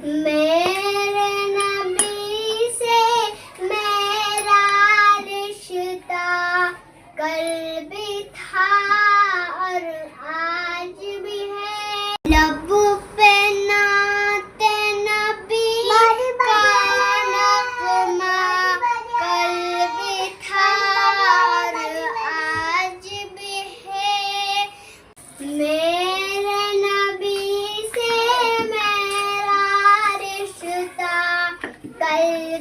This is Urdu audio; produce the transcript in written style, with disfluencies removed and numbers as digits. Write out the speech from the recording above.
میرے نبی سے میرا رشتہ کل بھی تھا اور آج بھی ہے، لب پہ نعت نبی کا نغمہ کل بھی تھا اور آج بھی ہے، میرے نبی سے میرا رشتہ کل